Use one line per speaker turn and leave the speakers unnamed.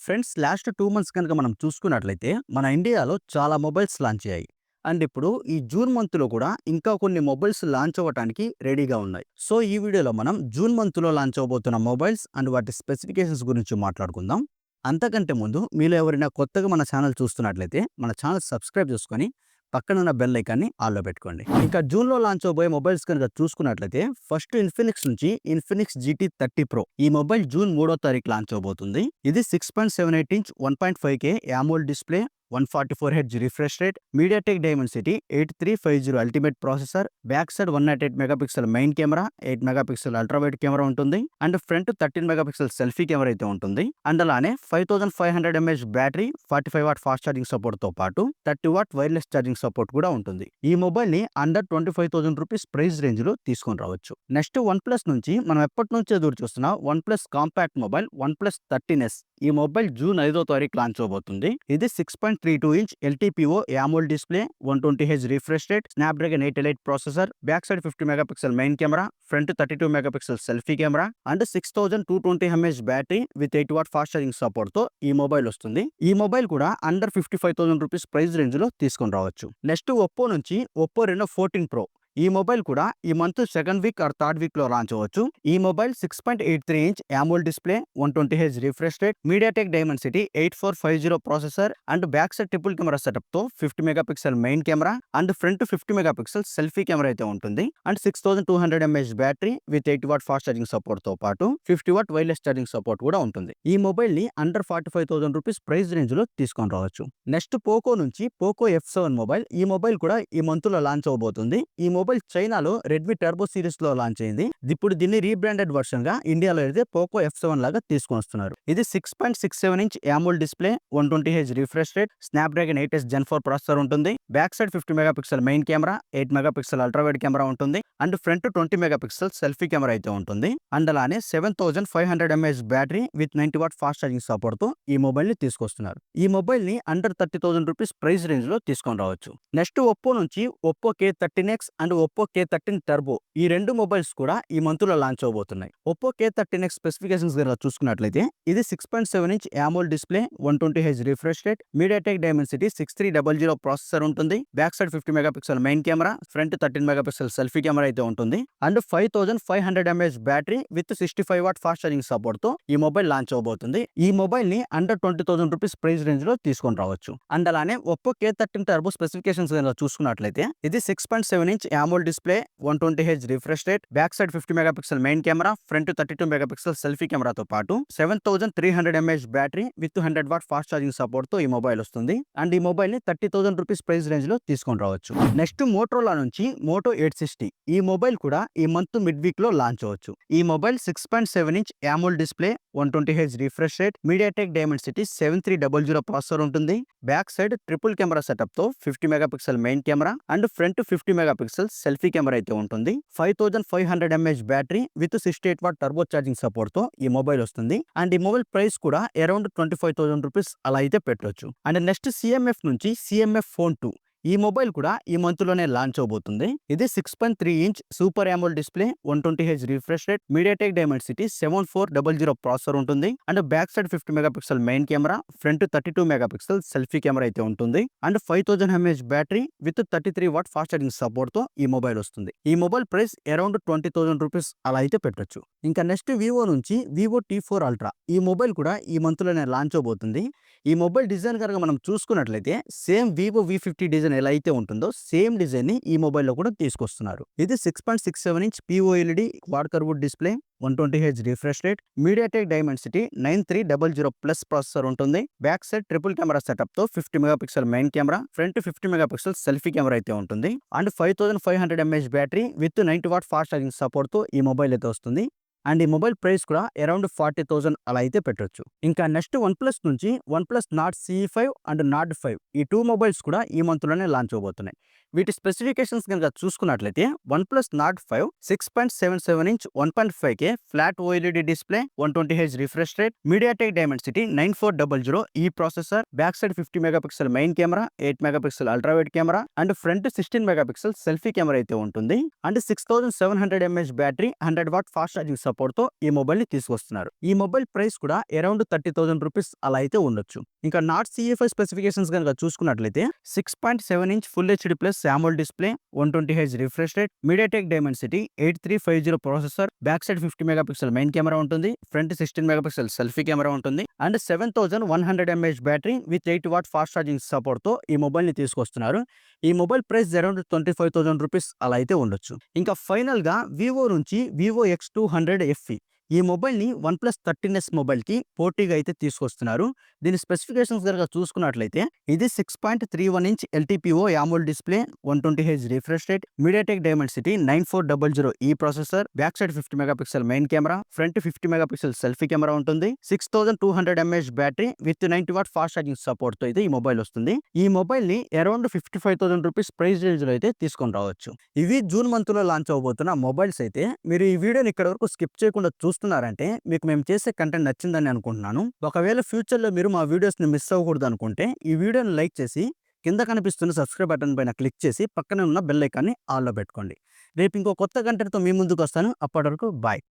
Friends last 2 months కనుక మనం చూసుకున్నట్లయితే మన ఇండియాలో చాలా మొబైల్స్ లాంచ్ అయ్యాయి. అండ్ ఇప్పుడు ఈ జూన్ మంత్‌లో కూడా ఇంకా కొన్ని మొబైల్స్ లాంచ్ అవ్వటానికి రెడీగా ఉన్నాయి. సో ఈ వీడియోలో మనం జూన్ మంత్‌లో లాంచ్ అవ్వబోతున్న మొబైల్స్ అండ్ వాటి స్పెసిఫికేషన్స్ గురించి మాట్లాడుకుందాం. అంతకంటే ముందు మీలో ఎవరైనా కొత్తగా మన ఛానల్ చూస్తున్నట్లయితే మన ఛానల్ సబ్స్క్రైబ్ చేసుకొని పక్కనున్న బెల్ ఐకాన్‌ని ఆల్‌లో పెట్టుకోండి. ఇంకా జూన్‌లో లాంచ్ అవ్వబోయే మొబైల్స్ కనుక చూసుకున్నట్లయితే ఫస్ట్ ఇన్ఫినిక్స్ నుంచి ఇన్ఫినిక్స్ GT 30 Pro ఈ మొబైల్ జూన్ 3వ తారీఖు లాంచ్ అవబోతుంది. ఇది 6.78 inch 1.5K AMOLED display, 144 Hz refresh rate, MediaTek Dimensity 8350 ultimate processor, back side 108 megapixel main camera, 8 megapixel ultra wide camera ఉంటుంది and front 13 megapixel selfie camera అయితే ఉంటుంది. And అలానే 5500 mAh battery, 45 watt fast charging support తో పాటు 30 what wireless charging support కూడా ఉంటుంది. ఈ mobile ని అండర్ 25,000 రూపీస్ ప్రైస్ రేంజ్ లో తీసుకొని రావచ్చు. నెక్స్ట్ వన్ ప్లస్ నుంచి మనం ఎప్పటి నుంచో ఎదురు చూస్తున్న one plus compact mobile OnePlus 13s ఈ మొబైల్ జూన్ 5వ తారీఖు లాంచ్ అవబోతుంది. ఇది 6.32 inch LTPO AMOLED display, 120 Hz refresh rate, Snapdragon 888 processor, back side 50 megapixel main camera, front 32 megapixel selfie camera and 6220 mAh battery with 8 what fast charging support తో ఈ mobile వస్తుంది. ఈ mobile కూడా under 55,000 rupees price range లో తీసుకొని రావచ్చు. Next Oppo నుంచి Oppo Reno 14 Pro ఈ మొబైల్ కూడా ఈ month second week or third week లో లాంచ్ అవ్వచ్చు. ఈ mobile 6.83 inch AMOLED display, 120 Hz refresh rate, MediaTek Dimensity 8450 processor and back side triple camera setup తో 50 megapixel main camera and front 50 megapixel selfie camera అయితే ఉంటుంది. And 6200 mAh battery with 8 what fast charging support తో పాటు 50 what wireless charging support కూడా ఉంటుంది. ఈ mobile ని under 45,000 rupees price range లో తీసుకొని రావచ్చు. నెక్స్ట్ పోకో నుంచి పోకో F7 మొబైల్ ఈ మొబైల్ కూడా ఈ మంత్ లో లాంచ్ అవబోతుంది. ఈ మొబైల్ చైనాలో రెడ్మీ టర్బో సిరీస్ లో లాంచ్ అయింది. ఇప్పుడు దీన్ని రీబ్రాండెడ్ వర్షన్ గా ఇండియాలో అయితే పోకో F7 లాగా తీసుకొని వస్తున్నారు. ఇది 6.67 inch AMOLED display, 120 Hz refresh rate, Snapdragon 8s Gen 4 processor ఉంటుంది. Back side 50 megapixel main camera, 8 megapixel ultra wide camera ఉంటుంది and front 20 megapixel selfie camera అయితే ఉంటుంది. అండ్ అలానే 7500 mAh battery with 90 watt fast charging support తో ఈ mobile ని తీసుకొస్తున్నారు. ఈ మొబైల్ ని అండర్ 30,000 రూపీస్ ప్రైస్ రేంజ్ లో తీసుకొని రావచ్చు. నెక్స్ట్ ఒప్పో నుంచి Oppo K13X and Oppo K13 turbo ఈ రెండు మొబైల్స్ కూడా ఈ మంత్ లో లాంచ్ అవబోతున్నాయి. ఒప్పో K13X స్పెసిఫికేషన్స్ కనుక చూసుకున్నట్లయితే ఇది 6.7 inch AMOLED display, 120 Hz refresh rate, MediaTek Dimensity 6300 processor ఉంటుంది. Back side 50 megapixel main camera, front 13 megapixel selfie camera అయితే ఉంటుంది and 5500 mAh battery with 65 watt fast charging support తో ఈ mobile launch అవబోతుంది. ఈ మొబైల్ ని అండర్ 20,000 రూపీస్ ప్రైస్ రేంజ్ లో తీసుకొని రావచ్చు. అండ్ అలానే ఒప్పో K13 టర్బో స్పెసిఫికేషన్స్ కనుక చూసుకున్నట్లయితే ఇది 6.7 inch AMOLED display, 120 Hz refresh rate, back side 50 megapixel main camera, front 32 megapixel selfie కెమెరాతో పాటు 7300 mAh battery with 100 what fast charging support తో ఈ మొబైల్ వస్తుంది. అండ్ ఈ మొబైల్ ని 30,000 రూపీస్ ప్రైస్ రేంజ్ లో తీసుకొని రావచ్చు. నెక్స్ట్ మోటోరోలా నుంచి మోటో 860 ఈ మొబైల్ కూడా ఈ మంత్ మిడ్ వీక్ లో లాంచ్ అవ్వచ్చు. ఈ mobile 6.7 inch AMOLED display, 120 Hz refresh rate, MediaTek Dimensity 7300 processor ఉంటుంది. Back side triple camera setup తో 50 megapixel main camera and front 50 megapixel selfie camera అయితే ఉంటుంది. 5500 mAh battery with 68 watt turbo charging support తో ఈ mobile వస్తుంది. అండ్ ఈ mobile price కూడా అరౌండ్ 25,000 రూపీస్ అలా అయితే పెట్టవచ్చు. అండ్ నెక్స్ట్ CMF నుంచి CMF Phone 2 ఈ మొబైల్ కూడా ఈ మంత్ లోనే లాంచ్ అవబోతుంది. ఇది 6.3 inch super AMOLED display, 120 Hz refresh rate, MediaTek Dimensity 7400 processor ఉంటుంది and back side 50 megapixel main camera, front 32 megapixel selfie camera అయితే ఉంటుంది and 5000 mAh battery with 33 watt fast charging support తో ఈ మొబైల్ వస్తుంది. ఈ మొబైల్ ప్రైస్ అరౌండ్ 20,000 రూపీస్ అలా అయితే పెట్టొచ్చు. ఇంకా నెక్స్ట్ వివో నుంచి వివో T4 అల్ట్రా ఈ మొబైల్ కూడా ఈ మంత్ లోనే లాంచ్ అవబోతుంది. ఈ మొబైల్ డిజైన్ కనుక మనం చూసుకున్నట్లయితే సేమ్ వివో V50 డిజైన్ ఎలా అయితే ఉంటుందో సేమ్ డిజైన్ ని ఈ మొబైల్ లో కూడా తీసుకొస్తున్నారు. ఇది 6.67 inch POLED quad curved display, 120 Hz refresh rate, MediaTek Dimensity 9300 processor ఉంటుంది. Back side triple camera setup తో 50 megapixel main camera, front 50 megapixel selfie camera అయితే ఉంటుంది and 5500 mAh battery with 90 watt fast charging support తో ఈ mobile అయితే వస్తుంది. అండ్ ఈ మొబైల్ ప్రైస్ కూడా అరౌండ్ 40,000 అలా అయితే పెట్టొచ్చు. ఇంకా నెక్స్ట్ వన్ ప్లస్ నుంచి one plus not CE5 and not 5 ఈ 2 మొబైల్స్ కూడా ఈ మంత్ లోనే లాంచ్ అవబోతున్నాయి. వీటి స్పెసిఫికేషన్స్ కనుక చూసుకున్నట్లయితే one plus not 5 6.77 inch 1.5K flat OLED display, 120 Hz refresh rate, MediaTek Dimensity 9400 ఈ processor, back side 50 megapixel main camera, 8 megapixel ultra wide camera and front 16 megapixel selfie camera అయితే ఉంటుంది and 6700 mAh battery, 100 what fast charging సపోర్ట్తో ఈ మొబైల్ని తీసుకొస్తున్నారు. ఈ mobile price కూడా around 30,000 rupees అలా అయితే ఉండొచ్చు. ఇంకా నాట్ CE5 స్పెసిఫికేషన్స్ కనుక చూసుకున్నట్లయితే 6.7 inch full HD plus AMOLED display, 120Hz refresh rate, MediaTek Dimensity 8350 processor, back side 50 megapixel main camera ఉంటుంది, ఫ్రంట్ 16 మెగాపిక్సెల్ సెల్ఫీ కెమెరా ఉంటుంది and 7100 mAh battery with 8 what fast charging సపోర్ట్తో ఈ మొబైల్ని తీసుకొస్తున్నారు. ఈ mobile price around 25,000 rupees అలా అయితే ఉండొచ్చు. ఇంకా ఫైనల్గా వివో నుంచి వివో X200 FE ఈ మొబైల్ని OnePlus 13s మొబైల్కి పోటీగా అయితే తీసుకొస్తున్నారు. దీని స్పెసిఫికేషన్స్ కనుక చూసుకున్నట్లయితే ఇది 6.31 inch LTPO AMOLED display, 120Hz refresh rate, MediaTek Dimensity 9400 processor, back side 50 megapixel main camera, front 50 megapixel selfie camera ఉంటుంది, 6200 mAh battery with 90 watt fast charging సపోర్ట్తో అయితే ఈ మొబైల్ వస్తుంది. ఈ మొబైల్ని అరౌండ్ 55,000 రూపీస్ ప్రైస్ రేంజ్లో అయితే తీసుకొని రావచ్చు. ఇవి జూన్ మంత్లో లాంచ్ అవబోతున్న మొబైల్స్ అయితే మీరు ఈ వీడియోని ఇక్కడ వరకు స్కిప్ చేయకుండా చూస్తున్నారంటే మీకు మేము చేసే కంటెంట్ నచ్చిందని అనుకుంటున్నాను. ఒకవేళ ఫ్యూచర్లో మీరు మా వీడియోస్ని మిస్ అవ్వకూడదు అనుకుంటే ఈ వీడియోని లైక్ చేసి కింద కనిపిస్తున్న సబ్స్క్రైబ్ బటన్ పైన క్లిక్ చేసి పక్కనే ఉన్న బెల్ ఐకాన్ని ఆన్లో పెట్టుకోండి. రేపు ఇంకో కొత్త కంటెంట్తో మీ ముందుకు వస్తాను. అప్పటి వరకు బాయ్.